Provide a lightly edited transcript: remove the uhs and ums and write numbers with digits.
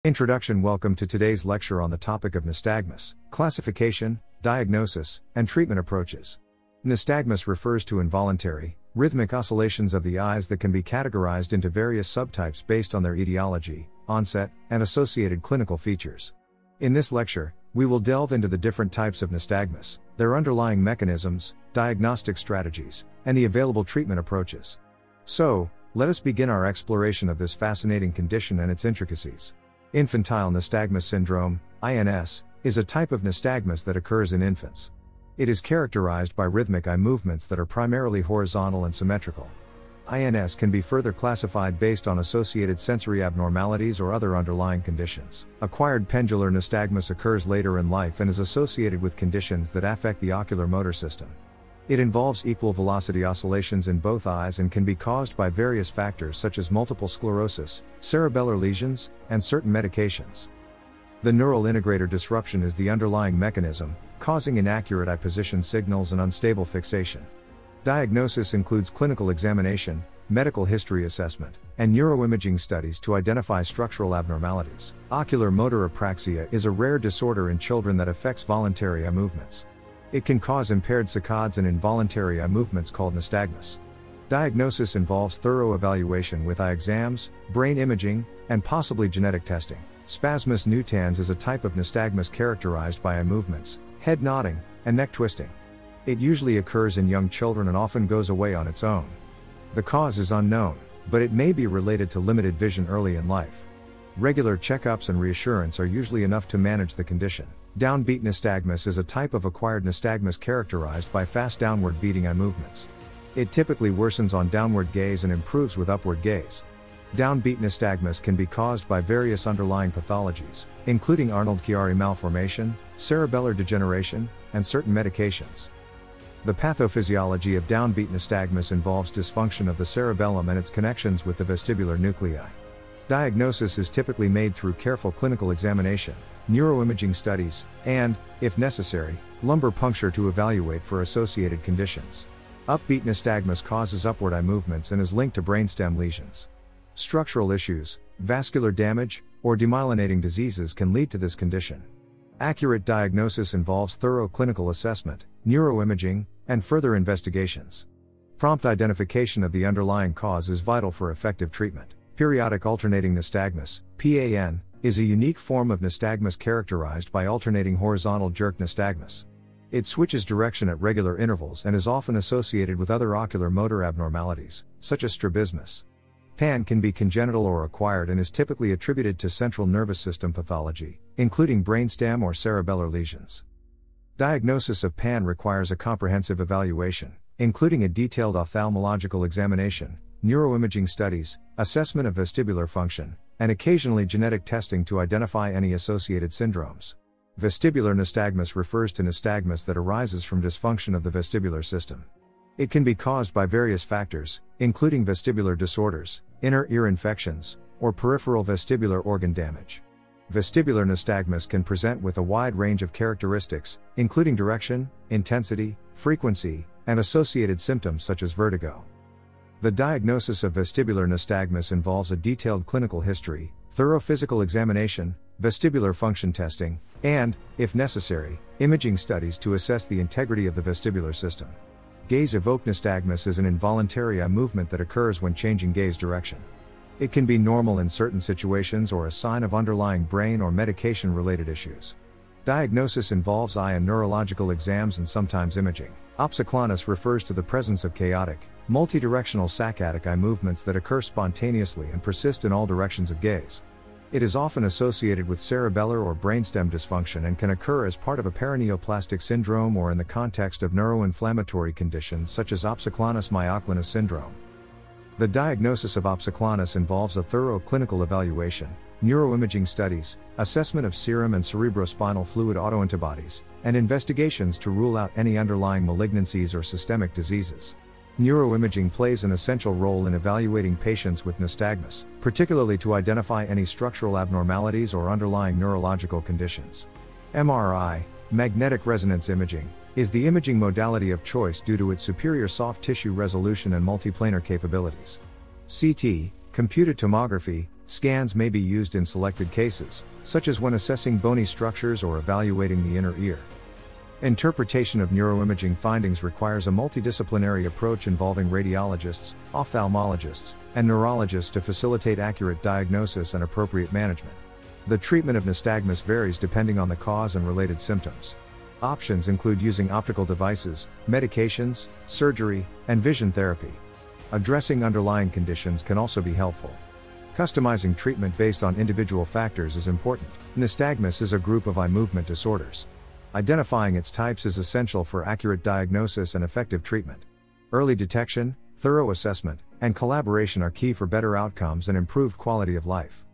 Introduction. Welcome to today's lecture on the topic of nystagmus, classification, diagnosis, and treatment approaches. Nystagmus refers to involuntary, rhythmic oscillations of the eyes that can be categorized into various subtypes based on their etiology, onset, and associated clinical features. In this lecture, we will delve into the different types of nystagmus, their underlying mechanisms, diagnostic strategies, and the available treatment approaches. So, let us begin our exploration of this fascinating condition and its intricacies. Infantile nystagmus syndrome, INS, is a type of nystagmus that occurs in infants. It is characterized by rhythmic eye movements that are primarily horizontal and symmetrical. INS can be further classified based on associated sensory abnormalities or other underlying conditions. Acquired pendular nystagmus occurs later in life and is associated with conditions that affect the ocular motor system. It involves equal velocity oscillations in both eyes and can be caused by various factors such as multiple sclerosis, cerebellar lesions, and certain medications. The neural integrator disruption is the underlying mechanism, causing inaccurate eye position signals and unstable fixation. Diagnosis includes clinical examination, medical history assessment, and neuroimaging studies to identify structural abnormalities. Ocular motor apraxia is a rare disorder in children that affects voluntary eye movements. It can cause impaired saccades and involuntary eye movements called nystagmus. Diagnosis involves thorough evaluation with eye exams, brain imaging, and possibly genetic testing. Spasmus nutans is a type of nystagmus characterized by eye movements, head nodding, and neck twisting. It usually occurs in young children and often goes away on its own. The cause is unknown, but it may be related to limited vision early in life. Regular checkups and reassurance are usually enough to manage the condition. Downbeat nystagmus is a type of acquired nystagmus characterized by fast downward beating eye movements. It typically worsens on downward gaze and improves with upward gaze. Downbeat nystagmus can be caused by various underlying pathologies, including Arnold-Chiari malformation, cerebellar degeneration, and certain medications. The pathophysiology of downbeat nystagmus involves dysfunction of the cerebellum and its connections with the vestibular nuclei. Diagnosis is typically made through careful clinical examination, neuroimaging studies, and, if necessary, lumbar puncture to evaluate for associated conditions. Upbeat nystagmus causes upward eye movements and is linked to brainstem lesions. Structural issues, vascular damage, or demyelinating diseases can lead to this condition. Accurate diagnosis involves thorough clinical assessment, neuroimaging, and further investigations. Prompt identification of the underlying cause is vital for effective treatment. Periodic alternating nystagmus, PAN, is a unique form of nystagmus characterized by alternating horizontal jerk nystagmus. It switches direction at regular intervals and is often associated with other ocular motor abnormalities, such as strabismus. PAN can be congenital or acquired and is typically attributed to central nervous system pathology, including brainstem or cerebellar lesions. Diagnosis of PAN requires a comprehensive evaluation, including a detailed ophthalmological examination, neuroimaging studies, assessment of vestibular function, and occasionally genetic testing to identify any associated syndromes. Vestibular nystagmus refers to nystagmus that arises from dysfunction of the vestibular system. It can be caused by various factors, including vestibular disorders, inner ear infections, or peripheral vestibular organ damage. Vestibular nystagmus can present with a wide range of characteristics, including direction, intensity, frequency, and associated symptoms such as vertigo. The diagnosis of vestibular nystagmus involves a detailed clinical history, thorough physical examination, vestibular function testing, and, if necessary, imaging studies to assess the integrity of the vestibular system. Gaze-Evoked nystagmus is an involuntary eye movement that occurs when changing gaze direction. It can be normal in certain situations or a sign of underlying brain or medication-related issues. Diagnosis involves eye and neurological exams and sometimes imaging. Opsoclonus refers to the presence of chaotic, multidirectional saccadic eye movements that occur spontaneously and persist in all directions of gaze. It is often associated with cerebellar or brainstem dysfunction and can occur as part of a paraneoplastic syndrome or in the context of neuroinflammatory conditions such as opsoclonus myoclonus syndrome. The diagnosis of opsoclonus involves a thorough clinical evaluation, neuroimaging studies, assessment of serum and cerebrospinal fluid autoantibodies, and investigations to rule out any underlying malignancies or systemic diseases. Neuroimaging plays an essential role in evaluating patients with nystagmus, particularly to identify any structural abnormalities or underlying neurological conditions. MRI, magnetic resonance imaging, is the imaging modality of choice due to its superior soft tissue resolution and multiplanar capabilities. CT, computed tomography, Scans may be used in selected cases, such as when assessing bony structures or evaluating the inner ear. Interpretation of neuroimaging findings requires a multidisciplinary approach involving radiologists, ophthalmologists, and neurologists to facilitate accurate diagnosis and appropriate management. The treatment of nystagmus varies depending on the cause and related symptoms. Options include using optical devices, medications, surgery, and vision therapy. Addressing underlying conditions can also be helpful. Customizing treatment based on individual factors is important. Nystagmus is a group of eye movement disorders. Identifying its types is essential for accurate diagnosis and effective treatment. Early detection, thorough assessment, and collaboration are key for better outcomes and improved quality of life.